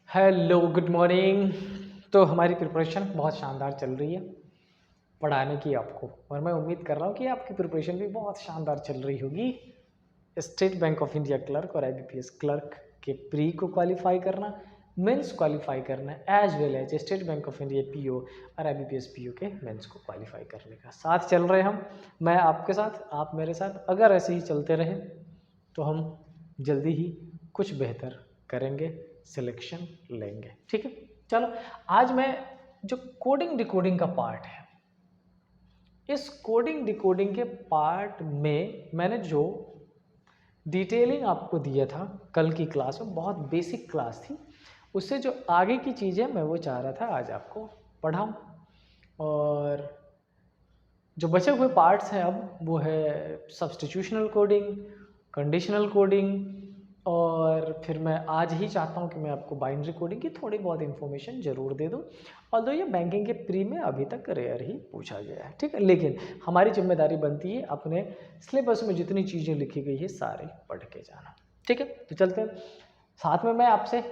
Hello good morning. तो हमारी preparation बहुत शानदार चल रही है पढ़ाने की आपको, और मैं उम्मीद कर रहा हूँ कि आपकी प्रिपरेशन भी बहुत शानदार चल रही होगी। State Bank of India clerk और आईबीपीएस क्लर्क के प्री को क्वालिफाई करना, मेंस क्वालिफाई करना, as well as State Bank of India PO और आईबीपीएस पीओ के मेंस को क्वालिफाई करने का साथ चल रहे हम। मैं आपके साथ, आप मेरे साथ। अगर ऐसे ही चलते रहे तो हम जल्दी ही कुछ बेहतर करेंगे, सिलेक्शन लेंगे। ठीक है, चलो आज मैं जो कोडिंग डिकोडिंग का पार्ट है, इस कोडिंग डिकोडिंग के पार्ट में मैंने जो डिटेलिंग आपको दिया था कल की क्लास में, बहुत बेसिक क्लास थी, उससे जो आगे की चीज़ें मैं वो चाह रहा था आज आपको पढ़ाऊँ। और जो बचे हुए पार्ट्स हैं अब वो है सब्स्टिट्यूशनल कोडिंग, कंडीशनल कोडिंग, और फिर मैं आज ही चाहता हूँ कि मैं आपको बाइनरी कोडिंग की थोड़ी बहुत इन्फॉर्मेशन ज़रूर दे दूँ। ऑल्दो ये बैंकिंग के प्री में अभी तक रेयर ही पूछा गया है, ठीक है, लेकिन हमारी जिम्मेदारी बनती है अपने सिलेबस में जितनी चीज़ें लिखी गई है सारे पढ़ के जाना। ठीक है, तो चलते हैं साथ में। मैं आपसे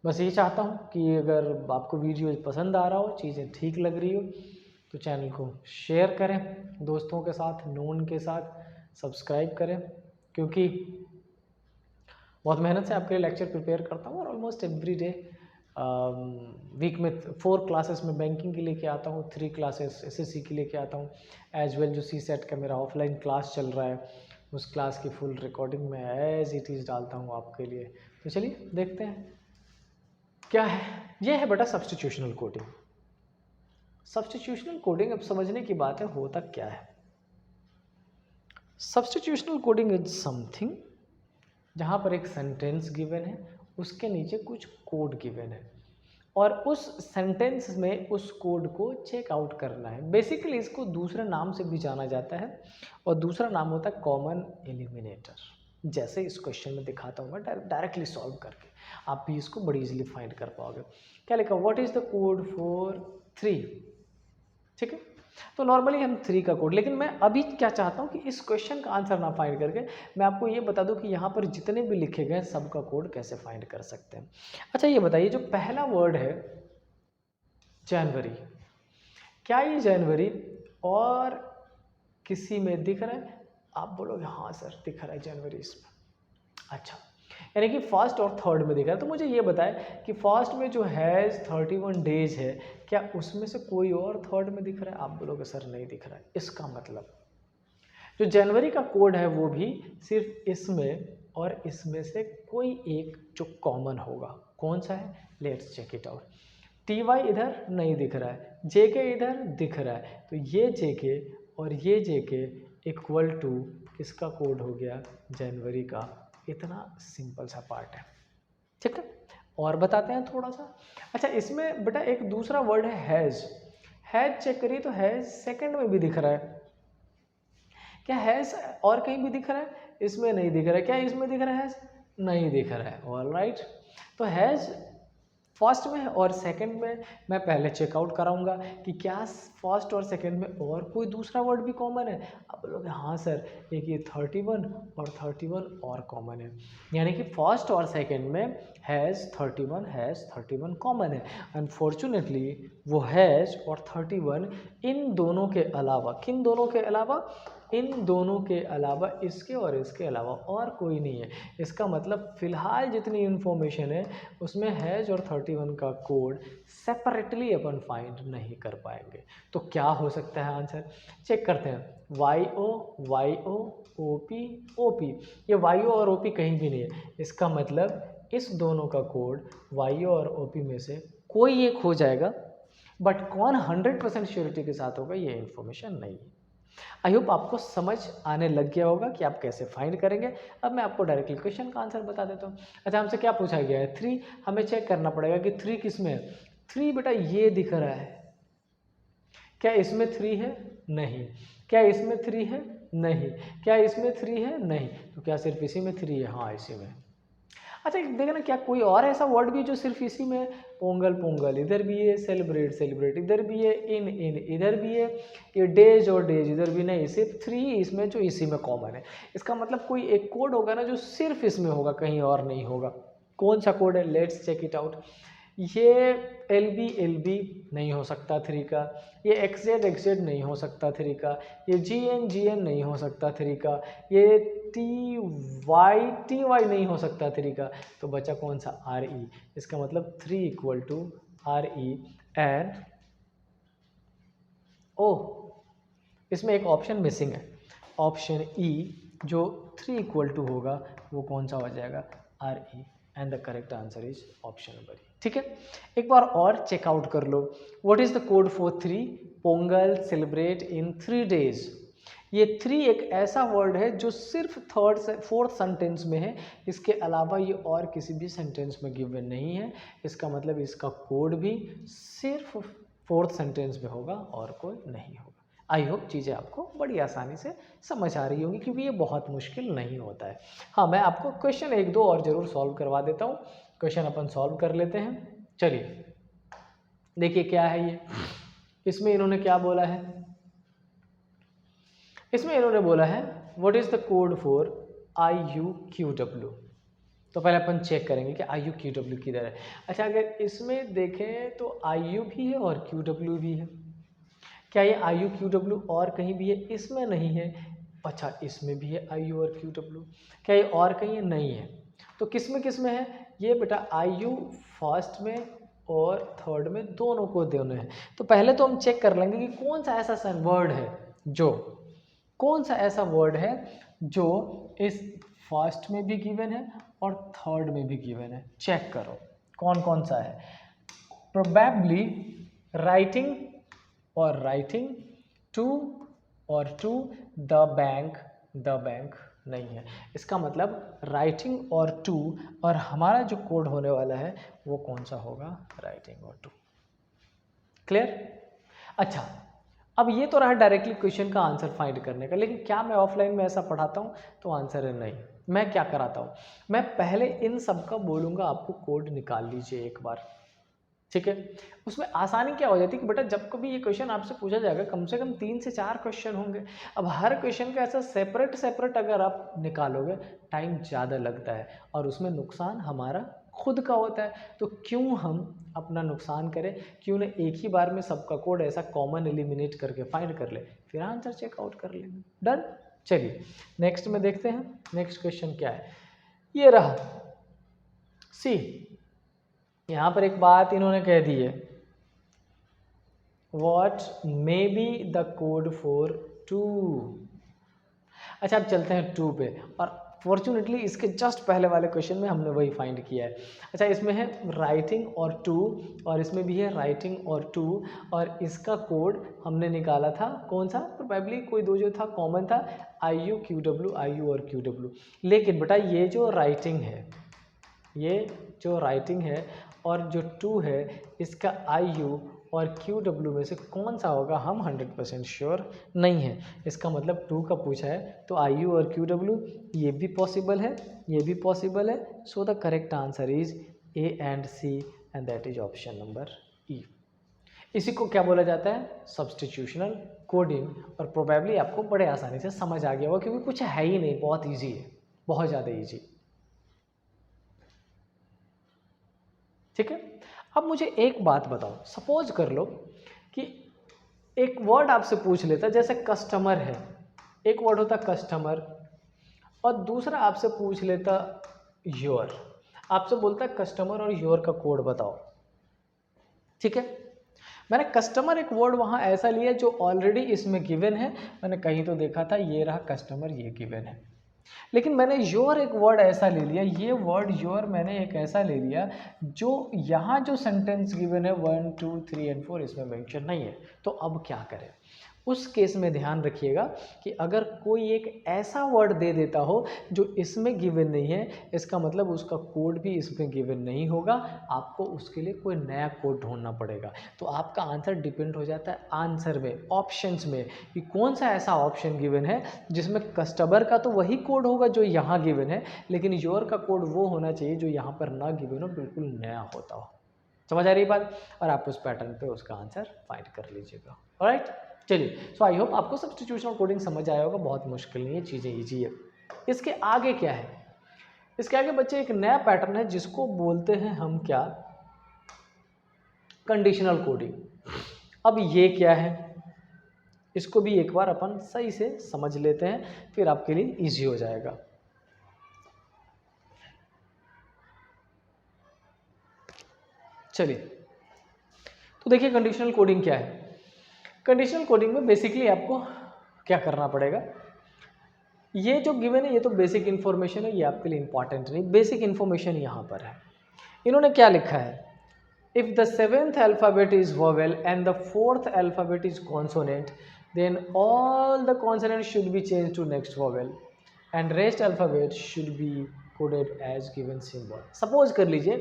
बस ये चाहता हूँ कि अगर आपको वीडियो पसंद आ रहा हो, चीज़ें ठीक लग रही हो, तो चैनल को शेयर करें दोस्तों के साथ, नोन के साथ, सब्सक्राइब करें, क्योंकि बहुत मेहनत से आपके लिए लेक्चर प्रिपेयर करता हूँ और ऑलमोस्ट एवरी डे वीक में 4 क्लासेस में बैंकिंग के लेके आता हूँ, 3 क्लासेस एसएससी के लेके आता हूँ, एज वेल जो सीसेट का मेरा ऑफलाइन क्लास चल रहा है उस क्लास की फुल रिकॉर्डिंग में एज इट इज़ डालता हूँ आपके लिए। तो चलिए देखते हैं क्या है। ये है बेटा सब्स्टिट्यूशनल कोडिंग। सब्स्टिट्यूशनल कोडिंग अब समझने की बात है, होता क्या है। सब्स्टिट्यूशनल कोडिंग इज समथिंग जहाँ पर एक सेंटेंस गिवन है, उसके नीचे कुछ कोड गिवन है और उस सेंटेंस में उस कोड को चेक आउट करना है। बेसिकली इसको दूसरे नाम से भी जाना जाता है और दूसरा नाम होता है कॉमन एलिमिनेटर। जैसे इस क्वेश्चन में दिखाता हूँ मैं डायरेक्टली सॉल्व करके, आप भी इसको बड़ी इजीली फाइंड कर पाओगे। क्या लिखा, what is the code for 3। ठीक है, तो नॉर्मली हम 3 का कोड, लेकिन मैं अभी क्या चाहता हूँ कि इस क्वेश्चन का आंसर ना फाइंड करके मैं आपको ये बता दूँ कि यहाँ पर जितने भी लिखे गए सब का कोड कैसे फाइंड कर सकते हैं। अच्छा ये बताइए, जो पहला वर्ड है जनवरी, क्या ये जनवरी और किसी में दिख रहा है? आप बोलोगे हाँ सर दिख रहा है जनवरी इसमें। अच्छा, यानी कि फर्स्ट और थर्ड में दिख रहा है। तो मुझे ये बताए कि फर्स्ट में जो हैज़ 31 डेज है, क्या उसमें से कोई और थर्ड में दिख रहा है? आप बोलोगे सर नहीं दिख रहा है। इसका मतलब जो जनवरी का कोड है वो भी सिर्फ इसमें और इसमें से कोई एक जो कॉमन होगा। कौन सा है? Let's check it out. T Y इधर नहीं दिख रहा है, जे के इधर दिख रहा है, तो ये जे के और ये जे के इक्वल टू किसका कोड हो गया? जनवरी का। इतना सिंपल सा पार्ट है, ठीक है। और बताते हैं थोड़ा सा। अच्छा इसमें बेटा एक दूसरा वर्ड है हैज़। हैज़ चेक करिए तो हैज़ सेकंड में भी दिख रहा है। क्या हैज़ और कहीं भी दिख रहा है? इसमें नहीं दिख रहा है। क्या इसमें दिख रहा है हैज़? नहीं दिख रहा है। ऑल राइट, तो हैज़ फर्स्ट में और सेकंड में मैं पहले चेकआउट कराऊंगा कि क्या फर्स्ट और सेकंड में और कोई दूसरा वर्ड भी कॉमन है। आप बोलोगे हाँ सर, एक ये 31 और 31 और कॉमन है, यानी कि फर्स्ट और सेकंड में हैज़ 31 कॉमन है। अनफॉर्चुनेटली वो हैज़ और 31 इन दोनों के अलावा, किन दोनों के अलावा? इन दोनों के अलावा, इसके और इसके अलावा और कोई नहीं है। इसका मतलब फ़िलहाल जितनी इन्फॉर्मेशन है उसमें हैज़ और 31 का कोड सेपरेटली अपन फाइंड नहीं कर पाएंगे। तो क्या हो सकता है आंसर? चेक करते हैं। वाई ओ ओ पी, ये वाई ओ और ओ पी कहीं भी नहीं है। इसका मतलब इस दोनों का कोड वाई ओ और ओ पी में से कोई एक हो जाएगा, बट कौन 100% श्योरिटी के साथ होगा ये इन्फॉर्मेशन नहीं है। आई होप आपको समझ आने लग गया होगा कि आप कैसे फाइंड करेंगे। अब मैं आपको डायरेक्टली क्वेश्चन का आंसर बता देता हूँ। अच्छा हमसे क्या पूछा गया है? 3। हमें चेक करना पड़ेगा कि 3 किस में है। 3 बेटा ये दिख रहा है, क्या इसमें 3 है? नहीं। क्या इसमें 3 है? नहीं। क्या इसमें 3 है? नहीं। तो क्या सिर्फ इसी में 3 है? हाँ इसी में। अच्छा देखा ना, क्या कोई और ऐसा वर्ड भी जो सिर्फ इसी में? पोंगल पोंगल इधर भी है, सेलिब्रेट सेलिब्रेट इधर भी है, इन इन इधर भी है, ये डेज और डेज इधर भी नहीं, सिर्फ 3 इसमें जो इसी में कॉमन है। इसका मतलब कोई एक कोड होगा ना जो सिर्फ इसमें होगा, कहीं और नहीं होगा। कौन सा कोड है, लेट्स चेक इट आउट। ये LB नहीं हो सकता 3 का, ये XZ नहीं हो सकता 3 का, ये GN नहीं हो सकता 3 का, ये TY नहीं हो सकता 3 का, तो बचा कौन सा, RE। इसका मतलब 3 इक्वल टू RE एंड इसमें एक ऑप्शन मिसिंग है, ऑप्शन E जो 3 इक्वल टू होगा वो कौन सा हो जाएगा, RE and the correct answer is option number E। ठीक है, एक बार और चेकआउट कर लो। What is the code for 3? Pongal celebrate in 3 days। ये 3 एक ऐसा वर्ड है जो सिर्फ थर्ड से फोर्थ सेंटेंस में है, इसके अलावा ये और किसी भी सेंटेंस में गिवन नहीं है। इसका मतलब इसका कोड भी सिर्फ फोर्थ सेंटेंस में होगा और कोई नहीं होगा। आई होप चीज़ें आपको बड़ी आसानी से समझ आ रही होंगी, क्योंकि ये बहुत मुश्किल नहीं होता है। हाँ, मैं आपको क्वेश्चन 1-2 और ज़रूर सॉल्व करवा देता हूँ। क्वेश्चन अपन सॉल्व कर लेते हैं। चलिए देखिए क्या है ये, इसमें इन्होंने क्या बोला है, इसमें इन्होंने बोला है what is the code for IUQW। तो पहले अपन चेक करेंगे कि IUQW किधर है। अच्छा, अगर इसमें देखें तो IU भी है और QW भी है। क्या ये IUQW और कहीं भी है? इसमें नहीं है। अच्छा, इसमें भी है IU और QW। क्या ये और कहीं है? नहीं है। तो किस में है ये बेटा? IU फर्स्ट में और थर्ड में, दोनों को दोनों है। तो पहले तो हम चेक कर लेंगे कि कौन सा ऐसा वर्ड है जो, कौन सा ऐसा वर्ड है जो इस फर्स्ट में भी गिवन है और थर्ड में भी गिवन है। चेक करो कौन कौन सा है। प्रोबेबली राइटिंग और राइटिंग, टू और टू, द बैंक नहीं है। इसका मतलब राइटिंग और टू, और हमारा जो कोड होने वाला है वो कौन सा होगा? राइटिंग और टू। क्लियर? अच्छा, अब ये तो रहा डायरेक्टली क्वेश्चन का आंसर फाइंड करने का, लेकिन क्या मैं ऑफलाइन में ऐसा पढ़ाता हूँ? तो आंसर है नहीं। मैं क्या कराता हूँ, मैं पहले इन सब का बोलूँगा आपको कोड निकाल लीजिए एक बार, ठीक है। उसमें आसानी क्या हो जाती है कि बेटा जब कभी ये क्वेश्चन आपसे पूछा जाएगा, कम से कम 3 से 4 क्वेश्चन होंगे। अब हर क्वेश्चन का ऐसा सेपरेट अगर आप निकालोगे, टाइम ज़्यादा लगता है और उसमें नुकसान हमारा खुद का होता है। तो क्यों हम अपना नुकसान करें, क्यों ना एक ही बार में सबका कोड ऐसा कॉमन एलिमिनेट करके फाइंड कर ले, फिर आंसर चेकआउट कर लेंगे। डन। चलिए नेक्स्ट में देखते हैं, नेक्स्ट क्वेश्चन क्या है। ये रहा सी। यहाँ पर एक बात इन्होंने कह दी है, What may be the code for 2। अच्छा, अब चलते हैं 2 पे, और फॉर्चुनेटली इसके जस्ट पहले वाले क्वेश्चन में हमने वही फाइंड किया है। अच्छा, इसमें है राइटिंग और 2, और इसमें भी है राइटिंग और 2, और इसका कोड हमने निकाला था कौन सा? प्रोबेबली कोई दो जो था कॉमन था, IU और QW। लेकिन बेटा ये जो राइटिंग है, ये जो राइटिंग है और जो 2 है, इसका IU और QW में से कौन सा होगा हम 100% श्योर नहीं है। इसका मतलब 2 का पूछा है तो IU और QW ये भी पॉसिबल है, ये भी पॉसिबल है। So the correct answer is A and C and that is option number E। इसी को क्या बोला जाता है? सब्स्टिट्यूशनल कोडिंग। और प्रोबेबली आपको बड़े आसानी से समझ आ गया होगा, क्योंकि कुछ है ही नहीं, बहुत ईजी है, बहुत ज़्यादा ईजी। ठीक है। अब मुझे एक बात बताओ, सपोज कर लो कि एक वर्ड आपसे पूछ लेता, जैसे कस्टमर है, एक वर्ड होता कस्टमर, और दूसरा आपसे पूछ लेता योर। आपसे बोलता कस्टमर और योर का कोड बताओ। ठीक है, मैंने कस्टमर एक वर्ड वहाँ ऐसा लिया जो ऑलरेडी इसमें गिवन है, मैंने कहीं तो देखा था, ये रहा कस्टमर, ये गिवन है। लेकिन मैंने योर एक वर्ड ऐसा ले लिया, ये वर्ड योर मैंने एक ऐसा ले लिया जो यहाँ जो सेंटेंस गिवन है 1 2 3 एंड 4 इसमें मेंशन नहीं है। तो अब क्या करें? उस केस में ध्यान रखिएगा कि अगर कोई एक ऐसा वर्ड दे देता हो जो इसमें गिवन नहीं है, इसका मतलब उसका कोड भी इसमें गिवन नहीं होगा, आपको उसके लिए कोई नया कोड ढूंढना पड़ेगा। तो आपका आंसर डिपेंड हो जाता है आंसर में, ऑप्शंस में, कि कौन सा ऐसा ऑप्शन गिवन है जिसमें कस्टमर का तो वही कोड होगा जो यहाँ गिवन है, लेकिन योर का कोड वो होना चाहिए जो यहाँ पर ना गिवन हो, बिल्कुल नया होता हो। समझ आ रही बात? और आप उस पैटर्न पे उसका आंसर फाइंड कर लीजिएगा। ऑलराइट, चलिए। सो आई होप आपको सब्स्टिट्यूशनल कोडिंग समझ आया होगा, बहुत मुश्किल नहीं है, चीज़ें ईजी है। इसके आगे क्या है? इसके आगे बच्चे एक नया पैटर्न है जिसको बोलते हैं हम क्या, कंडीशनल कोडिंग। अब ये क्या है, इसको भी एक बार अपन सही से समझ लेते हैं, फिर आपके लिए इजी हो जाएगा। चलिए, तो देखिए कंडीशनल कोडिंग क्या है। कंडीशनल कोडिंग में बेसिकली आपको क्या करना पड़ेगा, ये जो गिवन है ये तो बेसिक इन्फॉर्मेशन है, ये आपके लिए इंपॉर्टेंट नहीं, बेसिक इन्फॉर्मेशन यहाँ पर है। इन्होंने क्या लिखा है, if the seventh alphabet is vowel and the fourth alphabet is consonant, then all the consonants should be changed to next vowel and rest alphabet should be coded as given symbol। Suppose कर लीजिए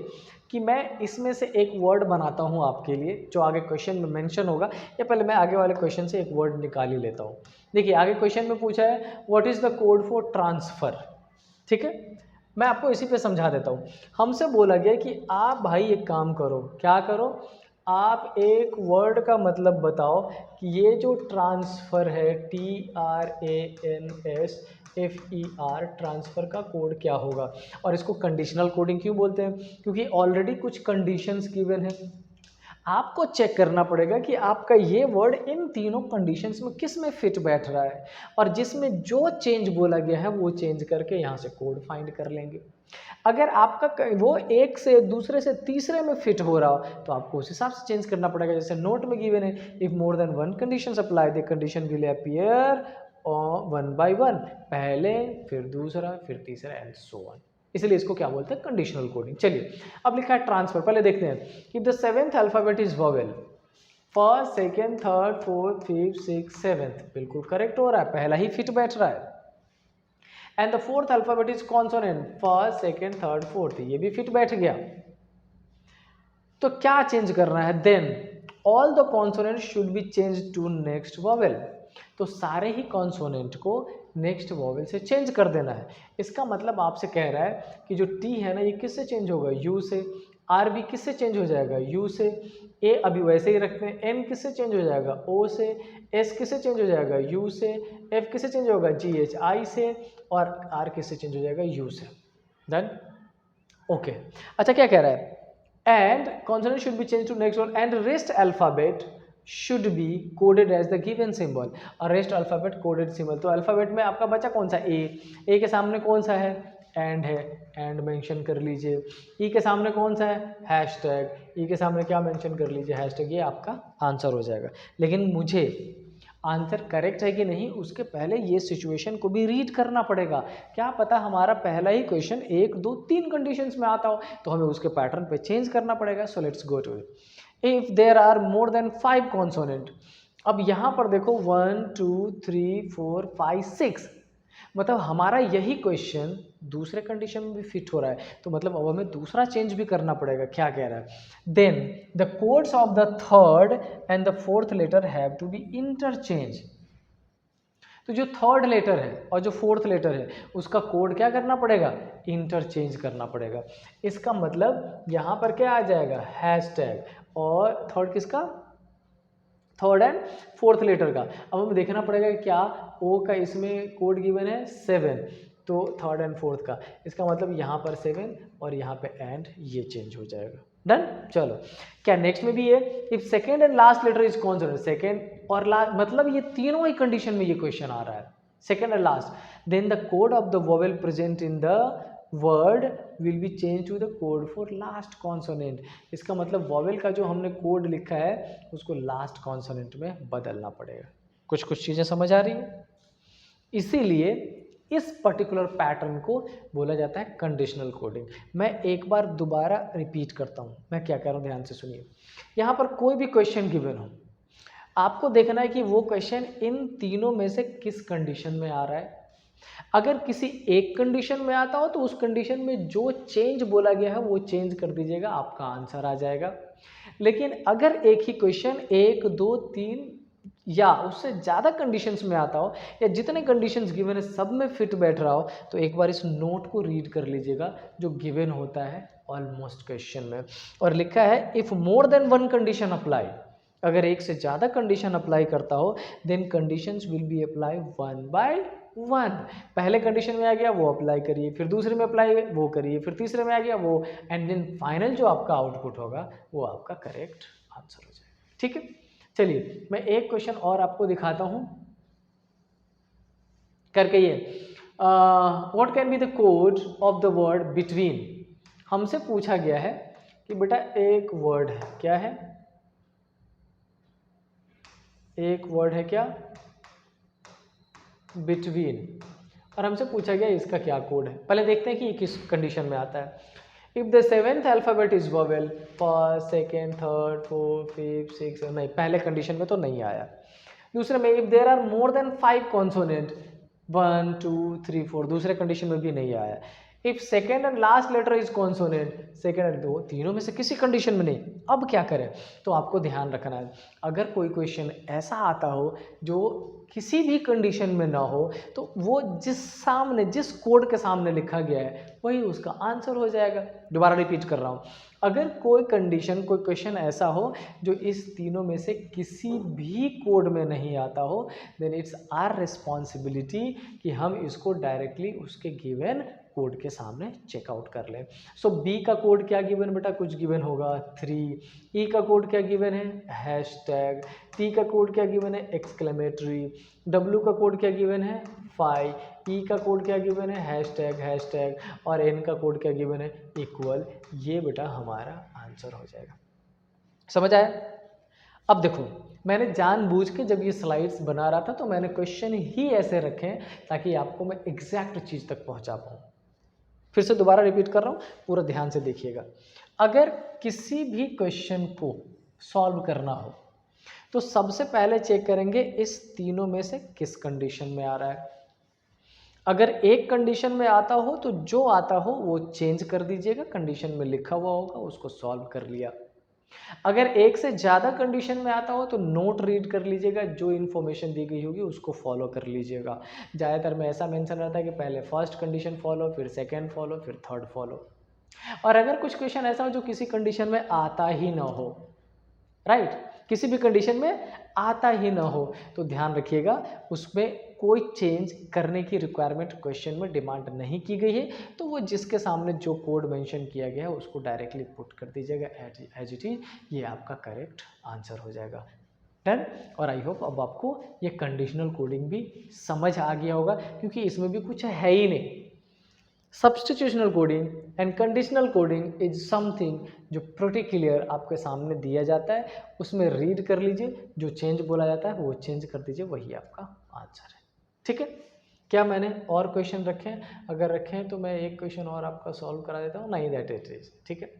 कि मैं इसमें से एक word बनाता हूँ आपके लिए जो आगे क्वेश्चन में मेंशन होगा, या पहले मैं आगे वाले क्वेश्चन से एक वर्ड निकाल ही लेता हूँ। देखिए आगे क्वेश्चन में पूछा है what is the code for transfer, ठीक है, मैं आपको इसी पे समझा देता हूँ। हमसे बोला गया कि आप भाई एक काम करो, क्या करो, आप एक वर्ड का मतलब बताओ कि ये जो ट्रांसफ़र है TRANSFER, ट्रांसफ़र का कोड क्या होगा। और इसको कंडीशनल कोडिंग क्यों बोलते हैं, क्योंकि ऑलरेडी कुछ कंडीशंस गिवन है, आपको चेक करना पड़ेगा कि आपका ये वर्ड इन तीनों कंडीशंस में किस में फिट बैठ रहा है, और जिसमें जो चेंज बोला गया है वो चेंज करके यहाँ से कोड फाइंड कर लेंगे। अगर आपका वो एक से दूसरे से तीसरे में फिट हो रहा हो तो आपको उस हिसाब से चेंज करना पड़ेगा। जैसे नोट में गिवन है, if more than one condition apply the condition will appear one by one, पहले फिर दूसरा फिर तीसरा एंड सो ऑन, इसलिए इसको क्या बोलते हैं, कंडीशनल कोडिंग। चलिए अब लिखा है ट्रांसफर, पहले देखते हैं कि the seventh alphabet is vowel, first second third fourth fifth six seventh, बिल्कुल करेक्ट हो रहा है, पहला ही फिट बैठ रहा है। And the fourth alphabet is consonant, first second third fourth, ये भी फिट बैठ गया। तो क्या चेंज करना है, then all the consonant should be change to next vowel, तो सारे ही कॉन्सोनेंट को नेक्स्ट वोवेल से चेंज कर देना है। इसका मतलब आपसे कह रहा है कि जो टी है ना ये किससे चेंज होगा, यू से, आर भी किससे चेंज हो जाएगा, यू से, ए अभी वैसे ही रखते हैं, एन किससे चेंज हो जाएगा, ओ से, एस किससे चेंज हो जाएगा, यू से, एफ किससे चेंज होगा, जी एच आई से, और आर किससे चेंज हो जाएगा, यू से। Done, okay. अच्छा क्या कह रहा है, and consonant should be change to next one and rest alphabet should be coded as the given symbol, और रेस्ट अल्फ़ाबेट कोडेड सिंबल। तो अल्फ़ाबेट में आपका बचा कौन सा, ए के सामने कौन सा है, एंड है, एंड मेंशन कर लीजिए। ई के सामने कौन सा है, हैशटैग, ई के सामने क्या मेंशन कर लीजिए, हैशटैग, ये आपका आंसर हो जाएगा। लेकिन मुझे आंसर करेक्ट है कि नहीं उसके पहले ये सिचुएशन को भी रीड करना पड़ेगा। क्या पता हमारा पहला ही क्वेश्चन 1 2 3 कंडीशंस में आता हो, तो हमें उसके पैटर्न पे चेंज करना पड़ेगा। So let's go to it. If there are more than 5 consonant, अब यहाँ पर देखो 1 2 3 4 5 6, मतलब हमारा यही क्वेश्चन दूसरे कंडीशन में भी फिट हो रहा है, तो मतलब अब हमें दूसरा चेंज भी करना पड़ेगा। क्या कह रहा है, then the codes of the third and the fourth letter have to be interchange. तो जो थर्ड लेटर है और जो फोर्थ लेटर है उसका कोड क्या करना पड़ेगा, इंटरचेंज करना पड़ेगा। इसका मतलब यहाँ पर क्या आ जाएगा, हैशटैग, और थर्ड किसका, थर्ड एंड फोर्थ लेटर का। अब हमें देखना पड़ेगा क्या, ओ का इसमें कोड गिवन है 7, तो थर्ड एंड फोर्थ का, इसका मतलब यहाँ पर 7 और यहाँ पे एंड, ये चेंज हो जाएगा। डन, चलो क्या नेक्स्ट में भी है, if second and last letter is consonant, second और लास्ट, मतलब ये तीनों ही कंडीशन में ये क्वेश्चन आ रहा है, second and last, then the code of the vowel present in the word will be change to the code for last consonant. इसका मतलब वोवेल का जो हमने कोड लिखा है उसको लास्ट कॉन्सोनेंट में बदलना पड़ेगा। कुछ चीज़ें समझ आ रही है, इसीलिए इस पर्टिकुलर पैटर्न को बोला जाता है कंडीशनल कोडिंग। मैं एक बार दोबारा रिपीट करता हूँ, मैं क्या कह रहा हूँ ध्यान से सुनिए। यहाँ पर कोई भी क्वेश्चन गिवन हो, आपको देखना है कि वो क्वेश्चन इन तीनों में से किस कंडीशन में आ रहा है। अगर किसी एक कंडीशन में आता हो तो उस कंडीशन में जो चेंज बोला गया है वो चेंज कर दीजिएगा, आपका आंसर आ जाएगा। लेकिन अगर एक ही क्वेश्चन 1 2 3 या उससे ज़्यादा कंडीशंस में आता हो, या जितने कंडीशंस गिवन है सब में फिट बैठ रहा हो, तो एक बार इस नोट को रीड कर लीजिएगा जो गिवन होता है ऑलमोस्ट क्वेश्चन में, और लिखा है if more than one condition apply, अगर एक से ज़्यादा कंडीशन अप्लाई करता हो then conditions will be apply 1 by 1। पहले कंडीशन में आ गया वो अप्लाई करिए, फिर दूसरे में अप्लाई वो करिए, फिर तीसरे में आ गया वो, एंड देन फाइनल जो आपका आउटपुट होगा वो आपका करेक्ट आंसर हो जाएगा। ठीक है, चलिए मैं एक क्वेश्चन और आपको दिखाता हूँ करके। ये what can be the code of the word between. हमसे पूछा गया है कि बेटा एक वर्ड है, क्या है, एक वर्ड है क्या, बिटवीन, और हमसे पूछा गया इसका क्या कोड है। पहले देखते हैं कि ये किस कंडीशन में आता है। If the seventh alphabet is vowel, first second third fourth fifth six, नहीं पहले कंडीशन में तो नहीं आया। दूसरे में if there are more than 5 consonant 1 2 3 4, दूसरे कंडीशन में भी नहीं आया। If second and last letter is consonant, second and दो, तीनों में से किसी कंडीशन में नहीं। अब क्या करें, तो आपको ध्यान रखना है अगर कोई क्वेश्चन ऐसा आता हो जो किसी भी कंडीशन में ना हो तो वो जिस कोड के सामने लिखा गया है वही उसका आंसर हो जाएगा। दोबारा रिपीट कर रहा हूँ, अगर कोई कंडीशन कोई क्वेश्चन ऐसा हो जो इस तीनों में से किसी भी कोड में नहीं आता हो देन इट्स आवर रिस्पॉन्सिबिलिटी कि हम इसको डायरेक्टली उसके गिवन कोड के सामने चेकआउट कर लें। सो बी का कोड क्या गिवन बेटा, कुछ गिवन होगा 3, ई का कोड क्या गिवन है हैशटैग, टी का कोड क्या गिवन है एक्सक्लेमेटरी, डब्ल्यू का कोड क्या गिवन है 5, ई का कोड क्या गिवन है हैशटैग, और एन का कोड क्या गिवन है इक्वल। ये बेटा हमारा आंसर हो जाएगा। समझ आया? अब देखो मैंने जानबूझ के जब ये स्लाइड्स बना रहा था तो मैंने क्वेश्चन ही ऐसे रखे ताकि आपको मैं एग्जैक्ट चीज़ तक पहुंचा पाऊँ। फिर से दोबारा रिपीट कर रहा हूँ, पूरा ध्यान से देखिएगा। अगर किसी भी क्वेश्चन को सॉल्व करना हो तो सबसे पहले चेक करेंगे इस तीनों में से किस कंडीशन में आ रहा है। अगर एक कंडीशन में आता हो तो जो आता हो वो चेंज कर दीजिएगा, कंडीशन में लिखा हुआ होगा उसको सॉल्व कर लिया। अगर एक से ज़्यादा कंडीशन में आता हो तो नोट रीड कर लीजिएगा, जो इन्फॉर्मेशन दी गई होगी उसको फॉलो कर लीजिएगा। ज़्यादातर में ऐसा मेंशन रहता है कि पहले फर्स्ट कंडीशन फॉलो, फिर सेकंड फॉलो, फिर थर्ड फॉलो। और अगर कुछ क्वेश्चन ऐसा हो जो किसी कंडीशन में आता ही ना हो, राइट, किसी भी कंडीशन में आता ही ना हो तो ध्यान रखिएगा उसमें कोई चेंज करने की रिक्वायरमेंट क्वेश्चन में डिमांड नहीं की गई है, तो वो जिसके सामने जो कोड मेंशन किया गया है उसको डायरेक्टली पुट कर दीजिएगा एज इट इज। ये आपका करेक्ट आंसर हो जाएगा। डन। और आई होप अब आपको ये कंडीशनल कोडिंग भी समझ आ गया होगा क्योंकि इसमें भी कुछ है ही नहीं। Substitutional coding and conditional coding is something जो प्रिटी क्लियर आपके सामने दिया जाता है, उसमें रीड कर लीजिए, जो चेंज बोला जाता है वो चेंज कर दीजिए, वही आपका आंसर है। ठीक है, क्या मैंने और क्वेश्चन रखे हैं? अगर रखे हैं तो मैं एक क्वेश्चन और आपका सॉल्व करा देता हूँ। नहीं, दैट इट इज ठीक है।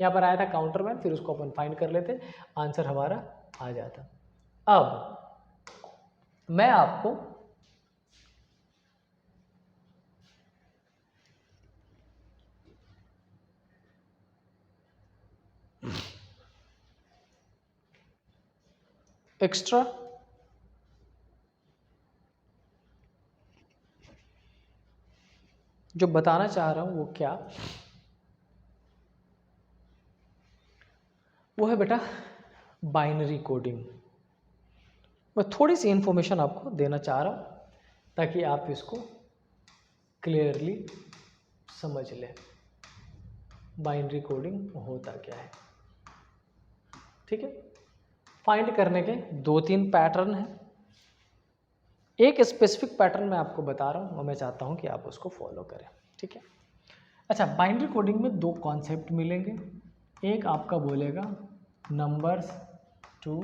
यहाँ पर आया था काउंटरमैन, फिर उसको अपन फाइंड कर लेते, आंसर हमारा आ जाता। अब मैं आपको एक्स्ट्रा जो बताना चाह रहा हूँ वो क्या, वो है बेटा बाइनरी कोडिंग। मैं थोड़ी सी इन्फॉर्मेशन आपको देना चाह रहा हूँ ताकि आप इसको क्लियरली समझ लें बाइनरी कोडिंग होता क्या है। ठीक है, फाइंड करने के 2-3 पैटर्न हैं। एक स्पेसिफिक पैटर्न मैं आपको बता रहा हूँ और मैं चाहता हूँ कि आप उसको फॉलो करें। ठीक है, अच्छा, बाइनरी कोडिंग में 2 कॉन्सेप्ट मिलेंगे। एक आपका बोलेगा नंबर्स टू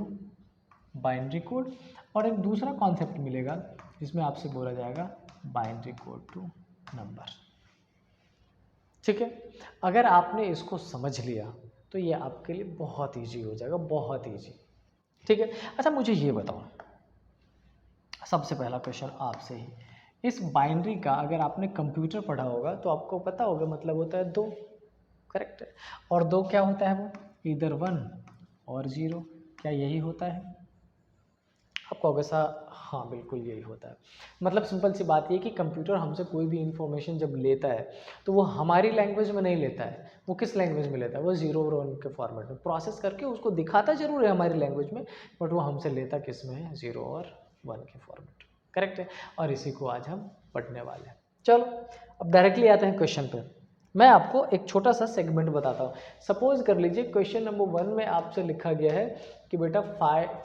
बाइनरी कोड, और एक दूसरा कॉन्सेप्ट मिलेगा जिसमें आपसे बोला जाएगा बाइनरी कोड टू नंबर। ठीक है, अगर आपने इसको समझ लिया तो ये आपके लिए बहुत ईजी हो जाएगा, बहुत ईजी। ठीक है, अच्छा मुझे ये बताओ, सबसे पहला क्वेश्चन आपसे ही, इस बाइनरी का अगर आपने कंप्यूटर पढ़ा होगा तो आपको पता होगा मतलब होता है 2, करेक्ट है। और 2 क्या होता है, वो इधर 1 और 0, क्या यही होता है? आपको वैसा हाँ, बिल्कुल यही होता है। मतलब सिंपल सी बात ये है कि कंप्यूटर हमसे कोई भी इन्फॉर्मेशन जब लेता है, तो वो हमारी लैंग्वेज में नहीं लेता है। वो किस लैंग्वेज में लेता है? वो 0 और 1 के फॉर्मेट में प्रोसेस करके उसको दिखाता ज़रूर है हमारी लैंग्वेज में, बट वो हमसे लेता किस में है? 0 और 1 के फॉर्मेट में। करेक्ट है? और इसी को आज हम पढ़ने वाले हैं। चलो, अब डायरेक्टली आते हैं क्वेश्चन पे। मैं आपको एक छोटा सा सेगमेंट बताता हूँ। सपोज कर लीजिए क्वेश्चन नंबर 1 में आपसे लिखा गया है कि बेटा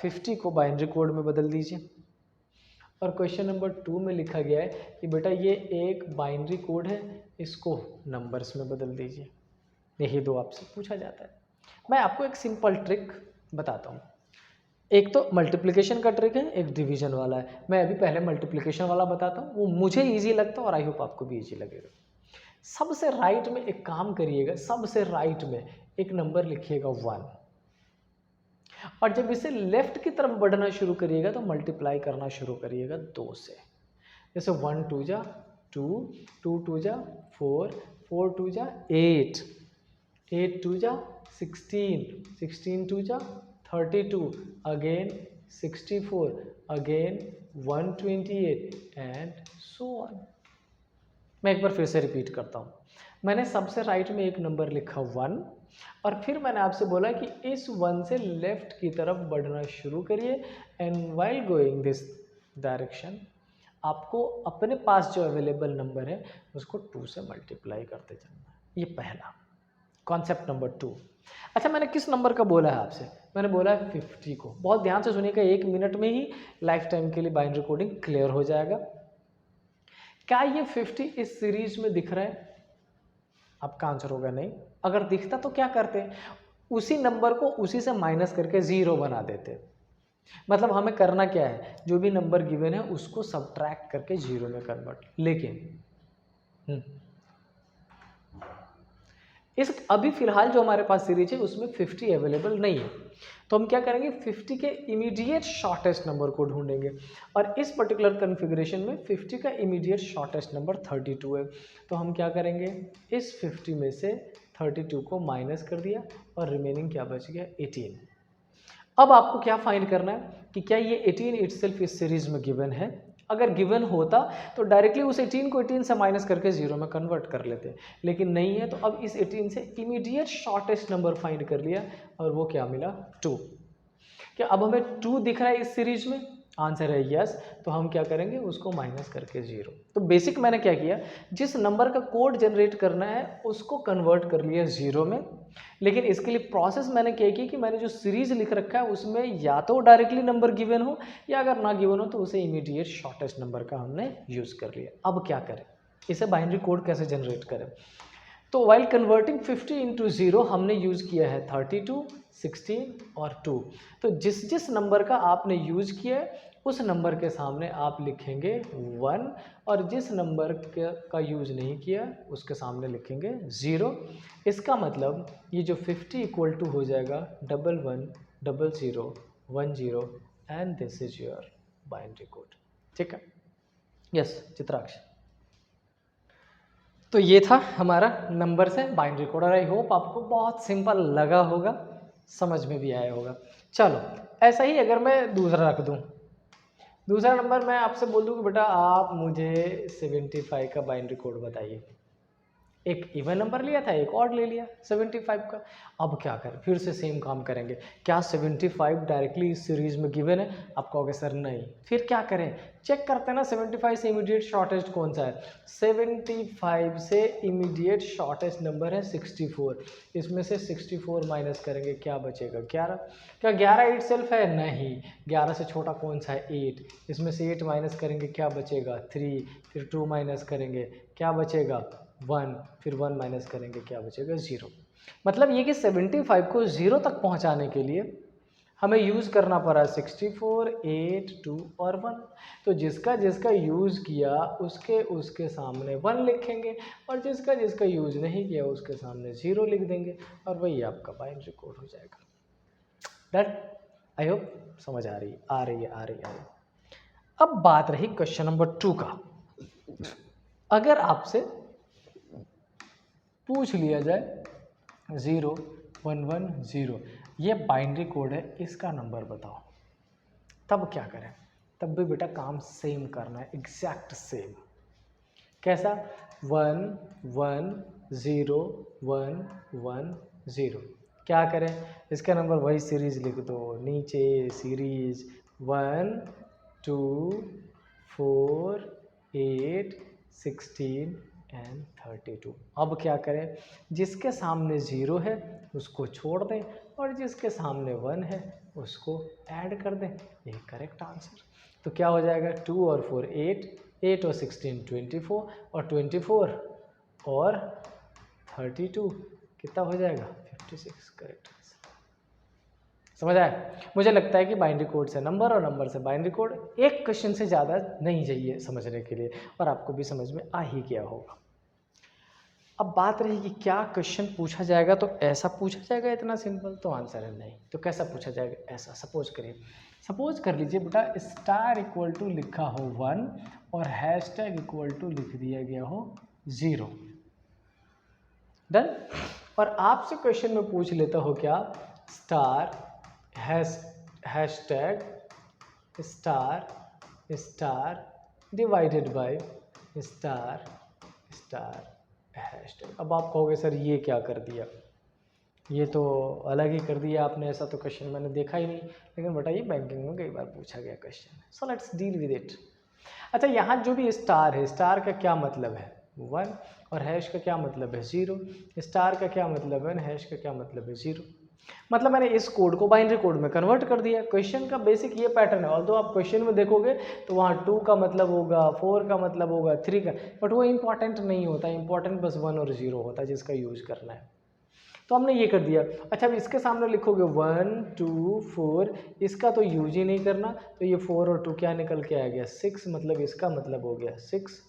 50 को बाइनरी कोड में बदल दीजिए, और क्वेश्चन नंबर 2 में लिखा गया है कि बेटा ये एक बाइनरी कोड है, इसको नंबर्स में बदल दीजिए। यही दो आपसे पूछा जाता है। मैं आपको एक सिंपल ट्रिक बताता हूँ। एक तो मल्टीप्लिकेशन का ट्रिक है, एक डिवीजन वाला है। मैं अभी पहले मल्टीप्लिकेशन वाला बताता हूँ, वो मुझे ईजी लगता है और आई होप आपको भी ईजी लगेगा। सबसे राइट में एक काम करिएगा, सबसे राइट में एक नंबर लिखिएगा 1, और जब इसे लेफ्ट की तरफ बढ़ना शुरू करिएगा तो मल्टीप्लाई करना शुरू करिएगा 2 से। जैसे 1 2 जा 2, 2 2 जा 4, 4 2 जा 8, 8 2 जा 16, 16 2 जा 32, again 64, again 128 and so on. मैं एक बार फिर से रिपीट करता हूँ। मैंने सबसे राइट में एक नंबर लिखा 1, और फिर मैंने आपसे बोला कि इस 1 से लेफ्ट की तरफ बढ़ना शुरू करिए, and while going this direction आपको अपने पास जो अवेलेबल नंबर है उसको 2 से मल्टीप्लाई करते चलना। ये पहला कॉन्सेप्ट नंबर 2। अच्छा, मैंने किस नंबर का बोला है आपसे? मैंने बोला है 50 को। बहुत ध्यान से सुनिएगा, 1 मिनट में ही लाइफ टाइम के लिए बाइनरी कोडिंग क्लियर हो जाएगा। क्या ये 50 इस सीरीज में दिख रहा है? आपका आंसर होगा नहीं। अगर दिखता तो क्या करते? उसी नंबर को उसी से माइनस करके 0 बना देते। मतलब हमें करना क्या है, जो भी नंबर गिवन है उसको सब्ट्रैक्ट करके 0 में कन्वर्ट। लेकिन इस अभी फिलहाल जो हमारे पास सीरीज है उसमें 50 अवेलेबल नहीं है, तो हम क्या करेंगे, 50 के इमीडिएट शॉर्टेस्ट नंबर को ढूंढेंगे, और इस पर्टिकुलर कन्फिग्रेशन में 50 का इमीडिएट शॉर्टेस्ट नंबर 32 है। तो हम क्या करेंगे, इस 50 में से 32 को माइनस कर दिया और रिमेनिंग क्या बच गया, 18। अब आपको क्या फाइंड करना है कि क्या ये 18 इटसेल्फ इस सीरीज में गिवन है। अगर गिवन होता तो डायरेक्टली उस 18 को 18 से माइनस करके 0 में कन्वर्ट कर लेते, लेकिन नहीं है। तो अब इस 18 से इमीडिएट शॉर्टेस्ट नंबर फाइंड कर लिया, और वो क्या मिला, 2। क्या अब हमें 2 दिख रहा है इस सीरीज में? आंसर है यस। तो हम क्या करेंगे, उसको माइनस करके 0। तो बेसिक मैंने क्या किया, जिस नंबर का कोड जनरेट करना है उसको कन्वर्ट कर लिया 0 में। लेकिन इसके लिए प्रोसेस मैंने क्या की कि मैंने जो सीरीज लिख रखा है उसमें या तो डायरेक्टली नंबर गिवन हो, या अगर ना गिवन हो तो उसे इमीडिएट शॉर्टेस्ट नंबर का हमने यूज़ कर लिया। अब क्या करें, इसे बाइनरी कोड कैसे जनरेट करें? तो वाइल कन्वर्टिंग 50 इंटू 0 हमने यूज़ किया है 32, 16 और 2। तो जिस जिस नंबर का आपने यूज़ किया है उस नंबर के सामने आप लिखेंगे 1, और जिस नंबर का यूज़ नहीं किया उसके सामने लिखेंगे 0। इसका मतलब ये जो 50 इक्वल टू हो जाएगा 110010 and this is your binary code. ठीक है, यस चित्राक्ष। तो ये था हमारा नंबर से बाइनरी कोड, और आई होप आपको बहुत सिंपल लगा होगा, समझ में भी आया होगा। चलो, ऐसा ही अगर मैं दूसरा रख दूं, दूसरा नंबर मैं आपसे बोल दूं कि बेटा आप मुझे 75 का बाइनरी कोड बताइए। एक इवन नंबर लिया था, एक ऑड ले लिया 75 का। अब क्या करें, फिर से सेम काम करेंगे। क्या 75 डायरेक्टली इस सीरीज में गिवन है? आप कहोगे सर नहीं। फिर क्या करें, चेक करते हैं ना 75 से इमीडिएट शॉर्टेस्ट कौन सा है। 75 से इमीडिएट शॉर्टेस्ट नंबर है 64। इसमें से 64 माइनस करेंगे, क्या बचेगा, 11। क्या 11 इट सेल्फ है? नहीं। 11 से छोटा कौन सा है, 8। इसमें से 8 माइनस करेंगे, क्या बचेगा, 3। फिर 2 माइनस करेंगे, क्या बचेगा, 1। फिर 1 माइनस करेंगे, क्या बचेगा, 0। मतलब ये कि 75 को 0 तक पहुंचाने के लिए हमें यूज़ करना पड़ा 64, 8, 2 और 1। तो जिसका जिसका यूज़ किया उसके उसके सामने 1 लिखेंगे, और जिसका जिसका यूज़ नहीं किया उसके सामने 0 लिख देंगे, और वही आपका बाइनरी कोड हो जाएगा। दैट आई होप समझ आ रही है। अब बात रही क्वेश्चन नंबर 2 का। अगर आपसे पूछ लिया जाए 0110 ये बाइनरी कोड है, इसका नंबर बताओ, तब क्या करें? तब भी बेटा काम सेम करना है, एग्जैक्ट सेम। कैसा? 1 1 0 1 1 0। क्या करें? इसका नंबर वही सीरीज लिख दो नीचे, सीरीज 1 2 4 8 16 एंड 32। अब क्या करें? जिसके सामने 0 है उसको छोड़ दें और जिसके सामने 1 है उसको ऐड कर दें। ये करेक्ट आंसर। तो क्या हो जाएगा? 2 और 4 8, 8 और 16 24, और 24 और 32 कितना हो जाएगा? 56। Correct answer. समझ आया? मुझे लगता है कि बाइनरी कोड से नंबर और नंबर से बाइनरी कोड एक क्वेश्चन से ज़्यादा नहीं चाहिए समझने के लिए, और आपको भी समझ में आ ही गया होगा। अब बात रही कि क्या क्वेश्चन पूछा जाएगा, तो ऐसा पूछा जाएगा इतना सिंपल? तो आंसर है नहीं। तो कैसा पूछा जाएगा? ऐसा। सपोज कर लीजिए बेटा स्टार इक्वल टू लिखा हो 1 और हैशटैग इक्वल टू लिख दिया गया हो 0। डन। और आपसे क्वेश्चन में पूछ लेता हो क्या? Star hashtag star divided by star hashtag. अब आप कहोगे सर ये क्या कर दिया, ये तो अलग ही कर दिया आपने, ऐसा तो क्वेश्चन मैंने देखा ही नहीं। लेकिन बताइए बैंकिंग में कई बार पूछा गया question, so let's deal with it. अच्छा, यहाँ जो भी स्टार है, स्टार का क्या मतलब है? 1, और हैश का क्या मतलब है? 0। स्टार का क्या मतलब है? हैश का क्या मतलब है? 0। मतलब मैंने इस कोड को बाइनरी कोड में कन्वर्ट कर दिया। क्वेश्चन का बेसिक ये पैटर्न है। ऑल्दो आप क्वेश्चन में देखोगे तो वहाँ 2 का मतलब होगा, 4 का मतलब होगा, 3 का, बट वो इंपॉर्टेंट नहीं होता। इंपॉर्टेंट बस 1 और 0 होता है जिसका यूज करना है। तो हमने ये कर दिया। अच्छा, अब इसके सामने लिखोगे 1 2 4, इसका तो यूज ही नहीं करना, तो ये 4 और 2 क्या निकल के आ गया? 6। मतलब इसका मतलब हो गया 6।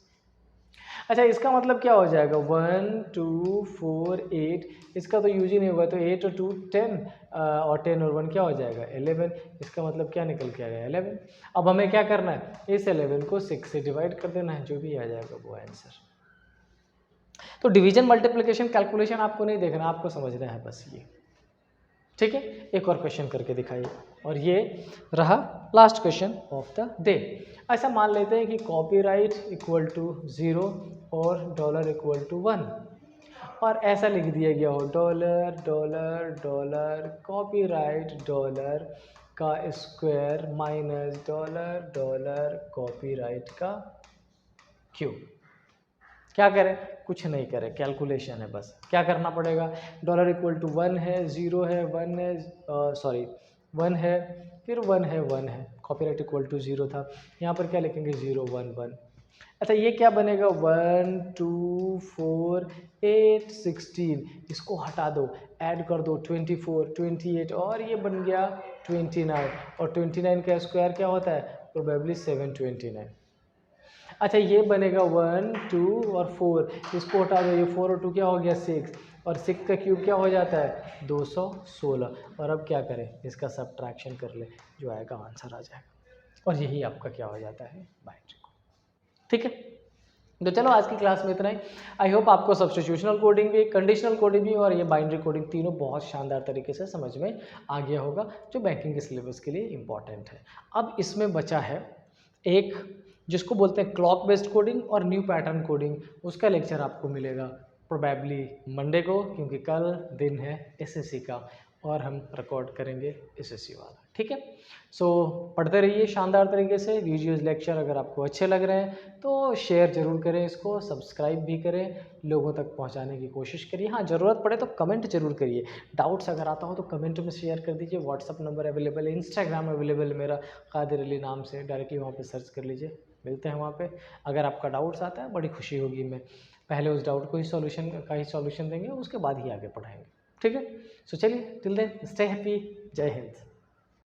अच्छा, इसका मतलब क्या हो जाएगा? 1 2 4 8, इसका तो यूज ही नहीं होगा, तो 8 और 2 10, और 10 और 1 क्या हो जाएगा? 11। इसका मतलब क्या निकल के आएगा? 11। अब हमें क्या करना है? इस 11 को 6 से डिवाइड कर देना है, जो भी आ जाएगा वो आंसर। तो डिवीजन मल्टीप्लिकेशन कैलकुलेशन आपको नहीं देखना, आपको समझना है बस ये। ठीक है, एक और क्वेश्चन करके दिखाइए, और ये रहा last question of the day. ऐसा मान लेते हैं कि कॉपीराइट इक्वल टू 0 और डॉलर इक्वल टू 1, और ऐसा लिख दिया गया हो dollar dollar dollar copyright dollar का square minus dollar dollar copyright का क्यूब। क्या करें? कुछ नहीं करें, कैलकुलेशन है बस। क्या करना पड़ेगा? डॉलर इक्वल टू 1 है, 0 है, 1 है, सॉरी 1 है, फिर 1 है, 1 है, कॉपीराइट इक्वल टू 0 था, यहाँ पर क्या लिखेंगे? 0 1 1। अच्छा, ये क्या बनेगा? 1 2 4 8 16, इसको हटा दो, ऐड कर दो 24 28, और ये बन गया 29, और 29 का स्क्वायर क्या होता है? प्रोबेबली 729। अच्छा, ये बनेगा 1 2 और 4, इसको हटा दो, ये 4 और 2 क्या हो गया? 6, और 6 का क्यूब क्या हो जाता है? 216। और अब क्या करें? इसका सब्ट्रैक्शन कर ले, जो आएगा आंसर आ जाएगा, और यही आपका क्या हो जाता है? Binary code. ठीक है, तो चलो आज की क्लास में इतना ही। आई होप आपको सब्स्टिट्यूशनल कोडिंग भी, कंडीशनल कोडिंग भी और ये बाइनरी कोडिंग तीनों बहुत शानदार तरीके से समझ में आ गया होगा, जो बैंकिंग के सिलेबस के लिए इम्पॉर्टेंट है। अब इसमें बचा है एक, जिसको बोलते हैं क्लॉक बेस्ड कोडिंग और न्यू पैटर्न कोडिंग। उसका लेक्चर आपको मिलेगा प्रोबेबली मंडे को, क्योंकि कल दिन है एसएससी का, और हम रिकॉर्ड करेंगे एसएससी वाला। ठीक है, सो पढ़ते रहिए शानदार तरीके से। वीडियोस लेक्चर अगर आपको अच्छे लग रहे हैं तो शेयर जरूर करें, इसको सब्सक्राइब भी करें, लोगों तक पहुंचाने की कोशिश करिए। हाँ, ज़रूरत पड़े तो कमेंट जरूर करिए, डाउट्स अगर आता हो तो कमेंट में शेयर कर दीजिए। व्हाट्सअप नंबर अवेलेबल है, इंस्टाग्राम अवेलेबल है मेरा, कादिर अली नाम से, डायरेक्टली वहाँ पर सर्च कर लीजिए, मिलते हैं वहाँ पे। अगर आपका डाउट्स आता है, बड़ी खुशी होगी, मैं पहले उस डाउट को ही सॉल्यूशन देंगे, उसके बाद ही आगे पढ़ाएंगे। ठीक है, सो चलिए, टिल देन स्टे हैप्पी, जय हिंद।